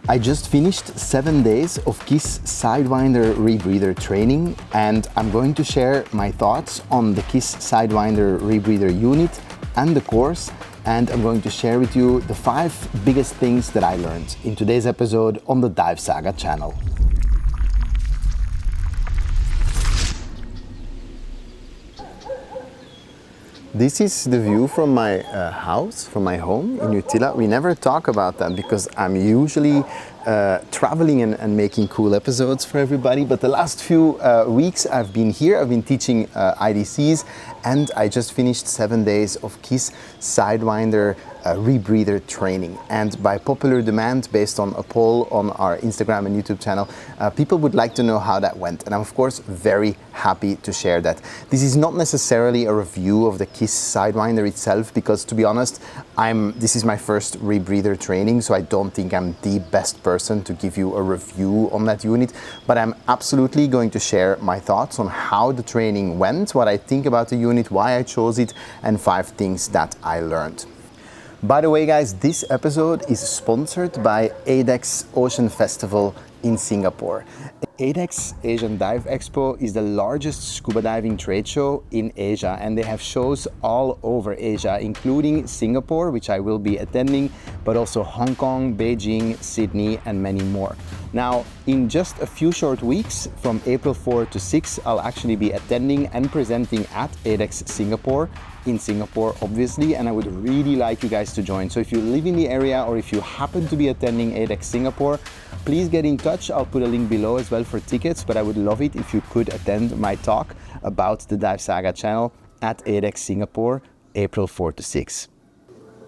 I just finished 7 days of KISS Sidewinder rebreather training, and I'm going to share my thoughts on the KISS Sidewinder rebreather unit and the course, and I'm going to share with you the 5 biggest things that I learned in today's episode on the Dive Saga channel. This is the view from my house, from my home in Utila. We never talk about that because I'm usually traveling and making cool episodes for everybody. But the last few weeks I've been here, I've been teaching IDCs, and I just finished 7 days of KISS Sidewinder rebreather training. And by popular demand, based on a poll on our Instagram and YouTube channel, people would like to know how that went. And I'm of course very happy to share that. This is not necessarily a review of the KISS Sidewinder itself, because to be honest, this is my first rebreather training, so I don't think I'm the best person to give you a review on that unit, but I'm absolutely going to share my thoughts on how the training went, what I think about the unit, why I chose it, and 5 things that I learned. By the way guys, this episode is sponsored by ADEX Ocean Festival in Singapore. ADEX Asian Dive Expo is the largest scuba diving trade show in Asia, and they have shows all over Asia, including Singapore, which I will be attending, but also Hong Kong, Beijing, Sydney, and many more. Now, in just a few short weeks, from April 4 to 6, I'll actually be attending and presenting at ADEX Singapore, in Singapore obviously, and I would really like you guys to join. So if you live in the area or if you happen to be attending ADEX Singapore, please get in touch. I'll put a link below as well for tickets, but I would love it if you could attend my talk about the Dive Saga channel at ADEX Singapore, April 4 to 6.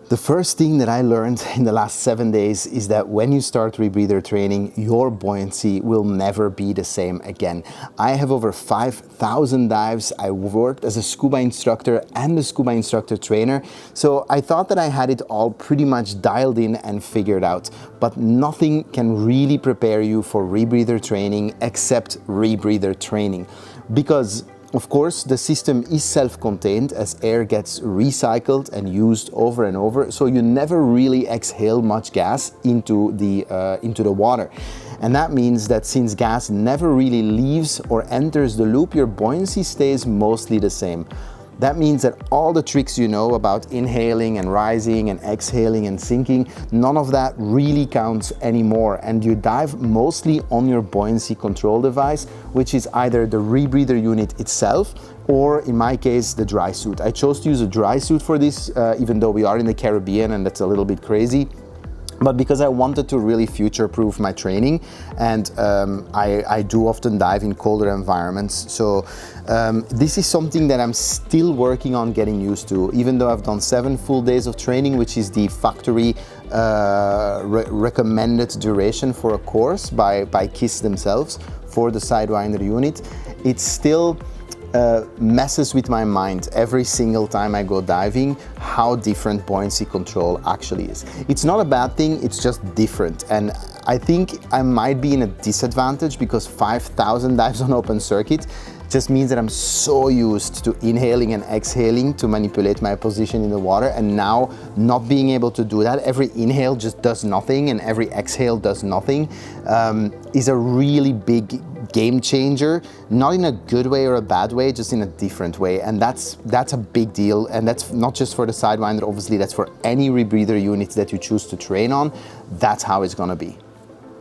The first thing that I learned in the last 7 days is that when you start rebreather training, your buoyancy will never be the same again. I have over 5,000 dives. I worked as a scuba instructor and a scuba instructor trainer, so I thought that I had it all pretty much dialed in and figured out. But nothing can really prepare you for rebreather training except rebreather training, because of course, the system is self-contained as air gets recycled and used over and over, so you never really exhale much gas into the water. And that means that since gas never really leaves or enters the loop, your buoyancy stays mostly the same. That means that all the tricks you know about inhaling and rising and exhaling and sinking, none of that really counts anymore, and you dive mostly on your buoyancy control device, which is either the rebreather unit itself or, in my case, the dry suit. I chose to use a dry suit for this, even though we are in the Caribbean and that's a little bit crazy, but because I wanted to really future-proof my training, and I do often dive in colder environments, so this is something that I'm still working on getting used to, even though I've done 7 full days of training, which is the factory recommended duration for a course by KISS themselves for the Sidewinder unit. It's still messes with my mind every single time I go diving how different buoyancy control actually is. It's not a bad thing, it's just different, and I think I might be in a disadvantage because 5,000 dives on open circuit just means that I'm so used to inhaling and exhaling to manipulate my position in the water, and now not being able to do that, every inhale just does nothing and every exhale does nothing, is a really big game changer, not in a good way or a bad way, just in a different way. And that's a big deal, and that's not just for the Sidewinder, obviously that's for any rebreather unit that you choose to train on. That's how it's gonna be.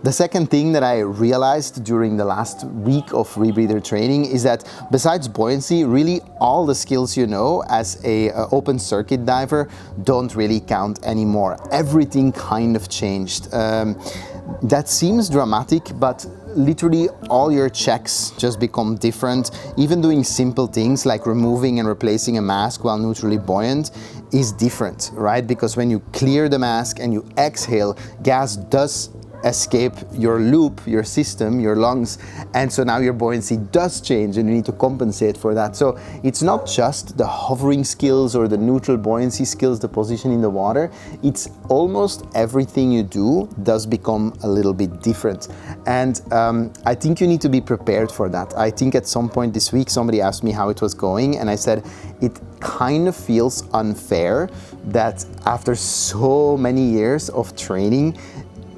The second thing that I realized during the last week of rebreather training is that besides buoyancy, really all the skills you know as a open circuit diver don't really count anymore. Everything kind of changed. That seems dramatic, but literally all your checks just become different. Even doing simple things like removing and replacing a mask while neutrally buoyant is different, right? Because when you clear the mask and you exhale, gas does escape your loop, your system, your lungs, and so now your buoyancy does change and you need to compensate for that. So it's not just the hovering skills or the neutral buoyancy skills, the position in the water, it's almost everything you do does become a little bit different. And I think you need to be prepared for that. I think at some point this week somebody asked me how it was going, and I said it kind of feels unfair that after so many years of training,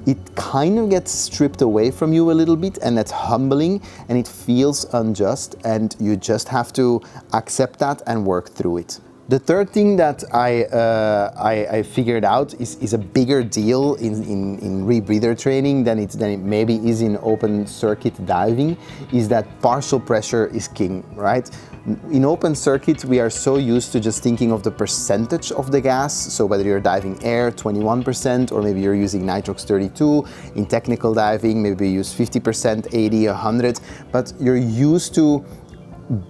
it kind of gets stripped away from you a little bit, and that's humbling, and it feels unjust, and you just have to accept that and work through it. The third thing that I figured out is a bigger deal in rebreather training than it maybe is in open circuit diving, is that partial pressure is king, right? In open circuit, we are so used to just thinking of the percentage of the gas. So whether you're diving air, 21%, or maybe you're using nitrox 32. In technical diving, maybe you use 50%, 80, 100, but you're used to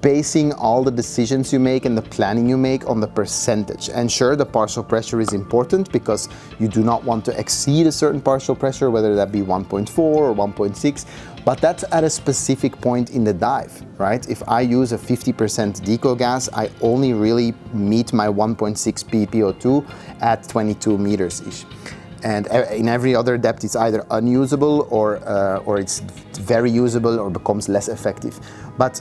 basing all the decisions you make and the planning you make on the percentage. And sure, the partial pressure is important because you do not want to exceed a certain partial pressure, whether that be 1.4 or 1.6, but that's at a specific point in the dive, right? If I use a 50% deco gas, I only really meet my 1.6 ppO2 at 22 meters-ish. And in every other depth, it's either unusable or it's very usable or becomes less effective. But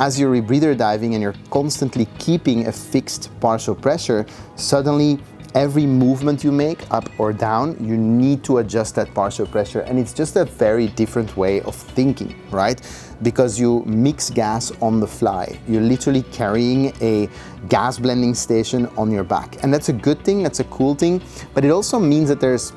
as you're rebreather diving and you're constantly keeping a fixed partial pressure, suddenly every movement you make, up or down, you need to adjust that partial pressure. And it's just a very different way of thinking, right? Because you mix gas on the fly. You're literally carrying a gas blending station on your back. And that's a good thing, that's a cool thing, but it also means that there's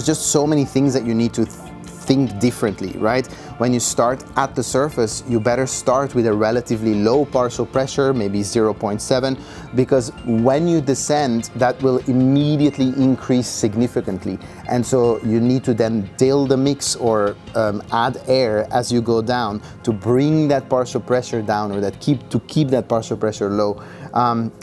just so many things that you need to think differently, right? When you start at the surface, you better start with a relatively low partial pressure, maybe 0.7, because when you descend, that will immediately increase significantly. And so you need to then dial the mix or add air as you go down to bring that partial pressure down, or to keep that partial pressure low.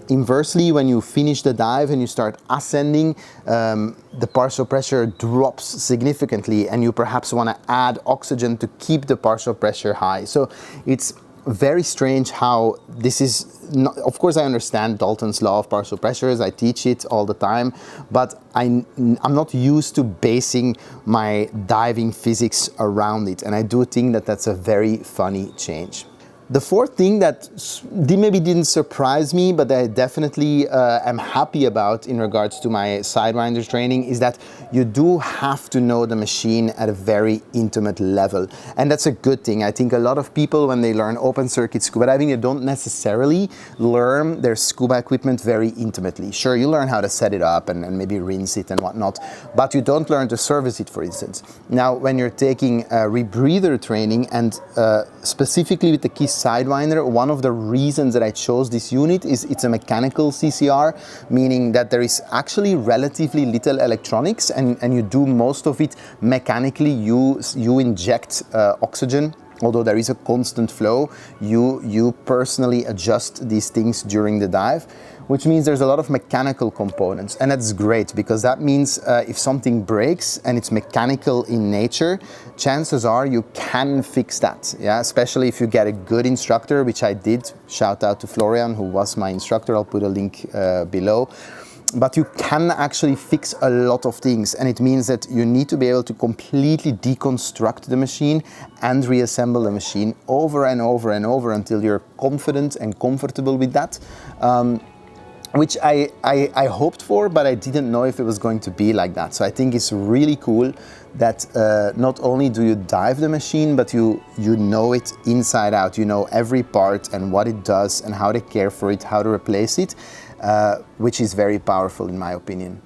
Inversely, when you finish the dive and you start ascending, the partial pressure drops significantly, and you perhaps want to add oxygen to keep the partial pressure high. So it's very strange how this is not, of course I understand Dalton's law of partial pressures, I teach it all the time, but I'm not used to basing my diving physics around it, and I do think that that's a very funny change. The fourth thing that maybe didn't surprise me, but I definitely am happy about in regards to my Sidewinder training, is that you do have to know the machine at a very intimate level. And that's a good thing. I think a lot of people, when they learn open circuit scuba diving, they don't necessarily learn their scuba equipment very intimately. Sure, you learn how to set it up and maybe rinse it and whatnot, but you don't learn to service it, for instance. Now, when you're taking rebreather training, and specifically with the KISS Sidewinder, one of the reasons that I chose this unit is it's a mechanical CCR, meaning that there is actually relatively little electronics, and you do most of it mechanically. You inject oxygen, although there is a constant flow. You personally adjust these things during the dive, which means there's a lot of mechanical components, and that's great, because that means if something breaks and it's mechanical in nature, chances are you can fix that, yeah? Especially if you get a good instructor, which I did. Shout out to Florian, who was my instructor. I'll put a link below. But you can actually fix a lot of things, and it means that you need to be able to completely deconstruct the machine and reassemble the machine over and over and over until you're confident and comfortable with that. Which I hoped for, but I didn't know if it was going to be like that. So I think it's really cool that not only do you dive the machine, but you know it inside out. You know every part and what it does and how to care for it, how to replace it, which is very powerful in my opinion.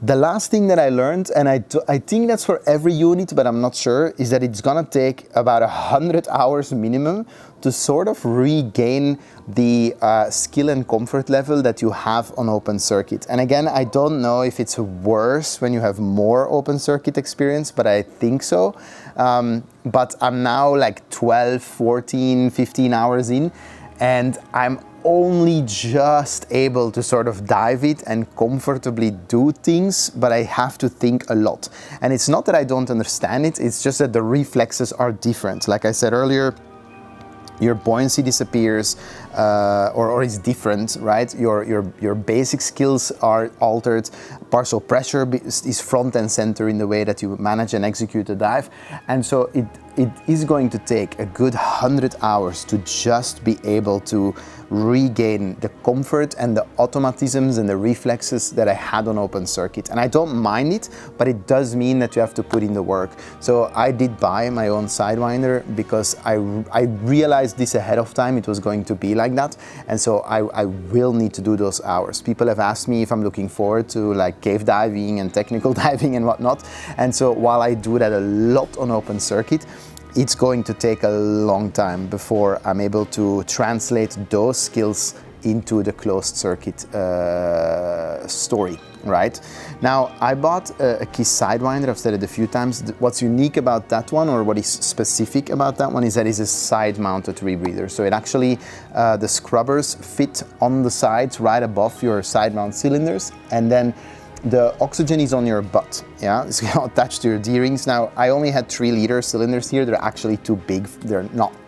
The last thing that I learned, and I think that's for every unit, but I'm not sure, is that it's gonna take about 100 hours minimum to sort of regain the skill and comfort level that you have on open circuit. And again, I don't know if it's worse when you have more open circuit experience, but I think so. But I'm now like 12, 14, 15 hours in, and I'm only just able to sort of dive it and comfortably do things, but I have to think a lot. And it's not that I don't understand it, it's just that the reflexes are different. Like I said earlier, your buoyancy disappears, or is different, right? Your basic skills are altered. Partial pressure is front and center in the way that you manage and execute a dive. And so it is going to take a good 100 hours to just be able to regain the comfort and the automatisms and the reflexes that I had on open circuit. And I don't mind it, but it does mean that you have to put in the work. So I did buy my own Sidewinder because I realized this ahead of time, it was going to be like that. And so I will need to do those hours. People have asked me if I'm looking forward to like cave diving and technical diving and whatnot. And so while I do that a lot on open circuit, it's going to take a long time before I'm able to translate those skills into the closed circuit story, right? Now, I bought a KISS Sidewinder, I've said it a few times. What's unique about that one, or what is specific about that one, is that it's a side-mounted rebreather. So it actually, the scrubbers fit on the sides right above your side mount cylinders, and then the oxygen is on your butt, yeah? It's attached to your D-rings. Now, I only had 3-liter cylinders here. They're actually too big.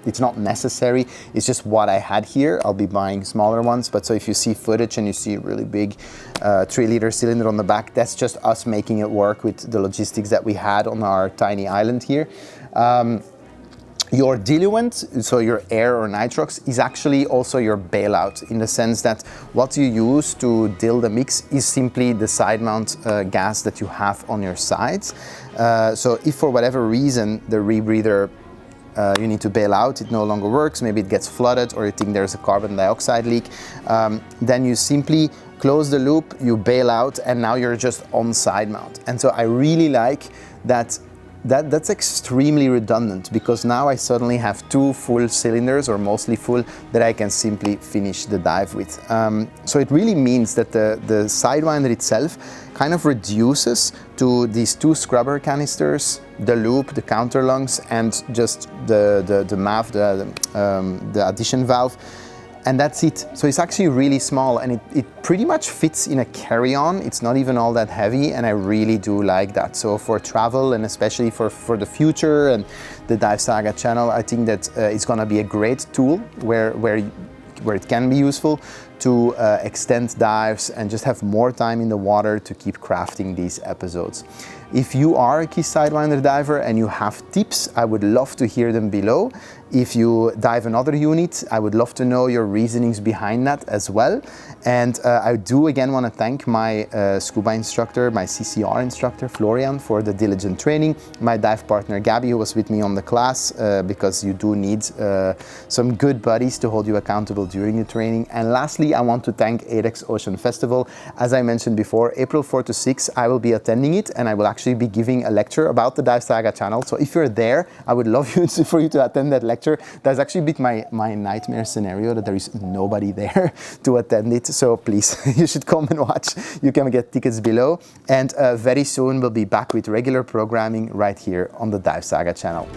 It's not necessary. It's just what I had here. I'll be buying smaller ones. But so if you see footage and you see a really big 3-liter cylinder on the back, that's just us making it work with the logistics that we had on our tiny island here. Your diluent, so your air or nitrox, is actually also your bailout, in the sense that what you use to dill the mix is simply the side mount gas that you have on your sides. So if for whatever reason the rebreather you need to bail out, it no longer works, maybe it gets flooded, or you think there's a carbon dioxide leak, then you simply close the loop, you bail out, and now you're just on side mount. And so I really like that. That's extremely redundant, because now I suddenly have 2 full cylinders, or mostly full, that I can simply finish the dive with. So it really means that the Sidewinder itself kind of reduces to these 2 scrubber canisters, the loop, the counter lungs, and just the MAV, the addition valve. And that's it. So it's actually really small, and it pretty much fits in a carry-on. It's not even all that heavy, and I really do like that. So for travel, and especially for the future and the Dive Saga channel, I think that it's gonna be a great tool where it can be useful to extend dives and just have more time in the water to keep crafting these episodes. If you are a KISS Sidewinder diver and you have tips, I would love to hear them below. If you dive another unit, I would love to know your reasonings behind that as well. And I do again want to thank my scuba instructor, my CCR instructor, Florian, for the diligent training, my dive partner, Gabby, who was with me on the class, because you do need some good buddies to hold you accountable during the training. And lastly, I want to thank ADEX Ocean Festival. As I mentioned before, April 4 to 6, I will be attending it, and I will actually be giving a lecture about the Dive Saga channel. So if you're there, I would love for you to attend that lecture. That's actually a bit my nightmare scenario, that there is nobody there to attend it. So please, you should come and watch. You can get tickets below. And very soon we'll be back with regular programming right here on the Dive Saga channel.